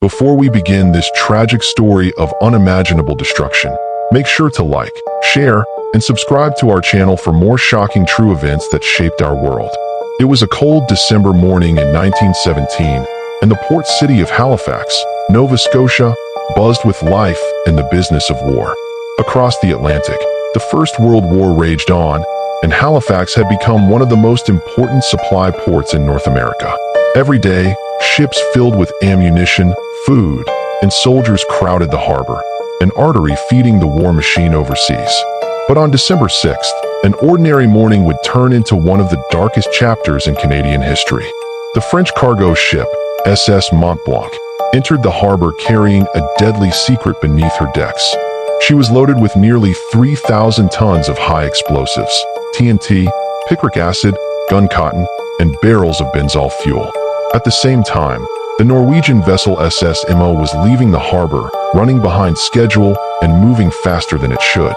Before we begin this tragic story of unimaginable destruction, make sure to like, share, and subscribe to our channel for more shocking true events that shaped our world. It was a cold December morning in 1917, and the port city of Halifax, Nova Scotia, buzzed with life and the business of war. Across the Atlantic, the First World War raged on, and Halifax had become one of the most important supply ports in North America. Every day, ships filled with ammunition, food, and soldiers crowded the harbor, an artery feeding the war machine overseas. But on December 6th, an ordinary morning would turn into one of the darkest chapters in Canadian history. The French cargo ship, SS Mont Blanc, entered the harbor carrying a deadly secret beneath her decks. She was loaded with nearly 3,000 tons of high explosives, TNT, picric acid, gun cotton, and barrels of benzol fuel. At the same time, the Norwegian vessel SS Mo was leaving the harbor, running behind schedule and moving faster than it should.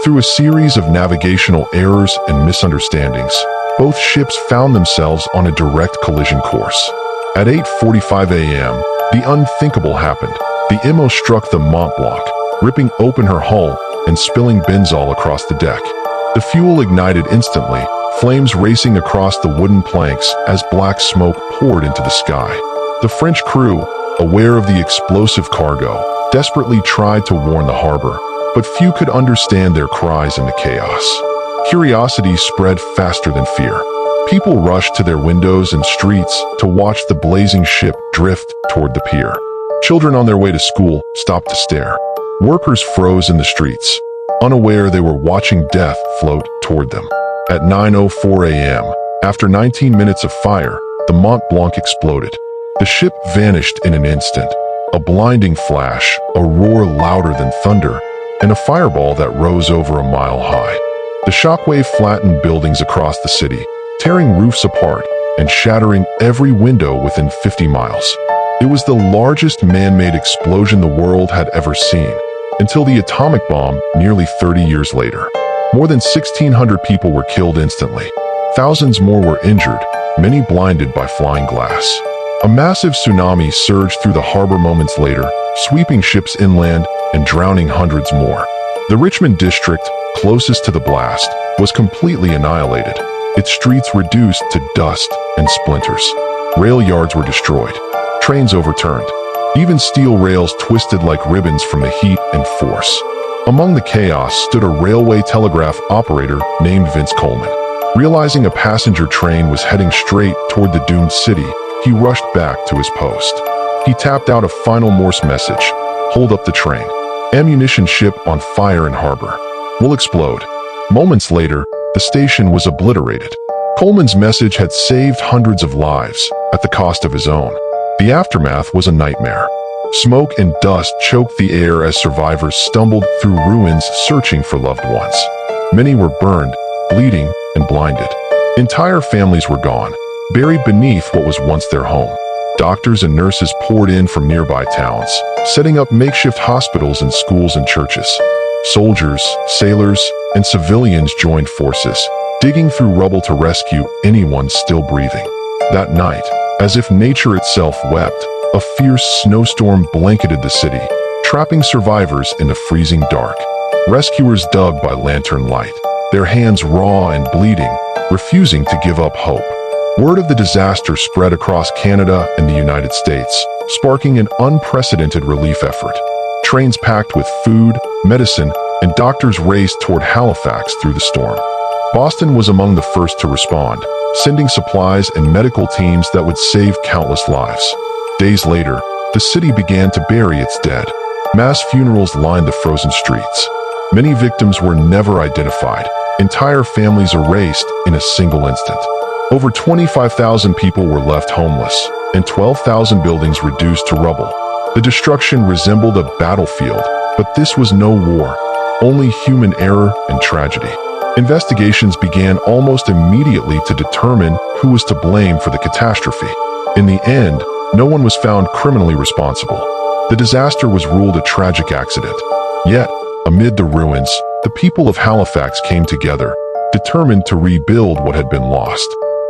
Through a series of navigational errors and misunderstandings, both ships found themselves on a direct collision course. At 8:45 a.m., the unthinkable happened. The Mo struck the Mont Blanc, ripping open her hull and spilling benzol across the deck. The fuel ignited instantly, flames racing across the wooden planks as black smoke poured into the sky. The French crew, aware of the explosive cargo, desperately tried to warn the harbor, but few could understand their cries in the chaos. Curiosity spread faster than fear. People rushed to their windows and streets to watch the blazing ship drift toward the pier. Children on their way to school stopped to stare. Workers froze in the streets, unaware they were watching death float toward them. At 9:04 a.m., after 19 minutes of fire, the Mont Blanc exploded. The ship vanished in an instant. A blinding flash, a roar louder than thunder, and a fireball that rose over a mile high. The shockwave flattened buildings across the city, tearing roofs apart and shattering every window within 50 miles. It was the largest man-made explosion the world had ever seen, until the atomic bomb nearly 30 years later. More than 1,600 people were killed instantly. Thousands more were injured, many blinded by flying glass. A massive tsunami surged through the harbor moments later, sweeping ships inland and drowning hundreds more. The Richmond district, closest to the blast, was completely annihilated, its streets reduced to dust and splinters. Rail yards were destroyed, trains overturned, even steel rails twisted like ribbons from the heat and force. Among the chaos stood a railway telegraph operator named Vince Coleman. Realizing a passenger train was heading straight toward the doomed city, he rushed back to his post. He tapped out a final Morse message: "Hold up the train. Ammunition ship on fire in harbor. Will explode." Moments later, the station was obliterated. Coleman's message had saved hundreds of lives, at the cost of his own. The aftermath was a nightmare. Smoke and dust choked the air as survivors stumbled through ruins searching for loved ones. Many were burned, bleeding, and blinded. Entire families were gone, buried beneath what was once their home. Doctors and nurses poured in from nearby towns, setting up makeshift hospitals and schools and churches. Soldiers, sailors, and civilians joined forces, digging through rubble to rescue anyone still breathing. That night, as if nature itself wept, a fierce snowstorm blanketed the city, trapping survivors in the freezing dark. Rescuers dug by lantern light, their hands raw and bleeding, refusing to give up hope. Word of the disaster spread across Canada and the United States, sparking an unprecedented relief effort. Trains packed with food, medicine, and doctors raced toward Halifax through the storm. Boston was among the first to respond, sending supplies and medical teams that would save countless lives. Days later, the city began to bury its dead. Mass funerals lined the frozen streets. Many victims were never identified, entire families erased in a single instant. Over 25,000 people were left homeless, and 12,000 buildings reduced to rubble. The destruction resembled a battlefield, but this was no war, only human error and tragedy. Investigations began almost immediately to determine who was to blame for the catastrophe. In the end, no one was found criminally responsible. The disaster was ruled a tragic accident. Yet, amid the ruins, the people of Halifax came together, determined to rebuild what had been lost.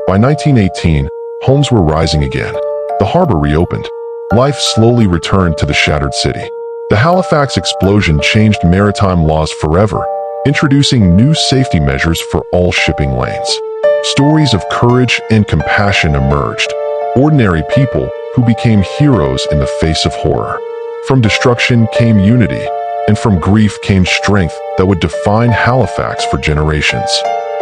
By 1918, homes were rising again. The harbor reopened. life slowly returned to the shattered city. The Halifax explosion changed maritime laws forever, introducing new safety measures for all shipping lanes. Stories of courage and compassion emerged. Ordinary people who became heroes in the face of horror. From destruction came unity, and from grief came strength that would define Halifax for generations.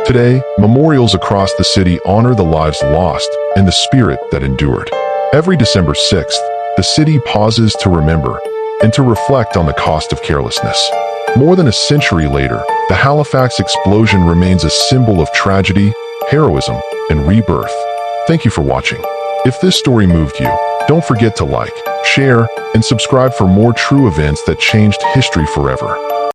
Today, memorials across the city honor the lives lost and the spirit that endured. Every December 6th, the city pauses to remember and to reflect on the cost of carelessness. More than a century later, the Halifax explosion remains a symbol of tragedy, heroism, and rebirth. Thank you for watching. If this story moved you, don't forget to like, share, and subscribe for more true events that changed history forever.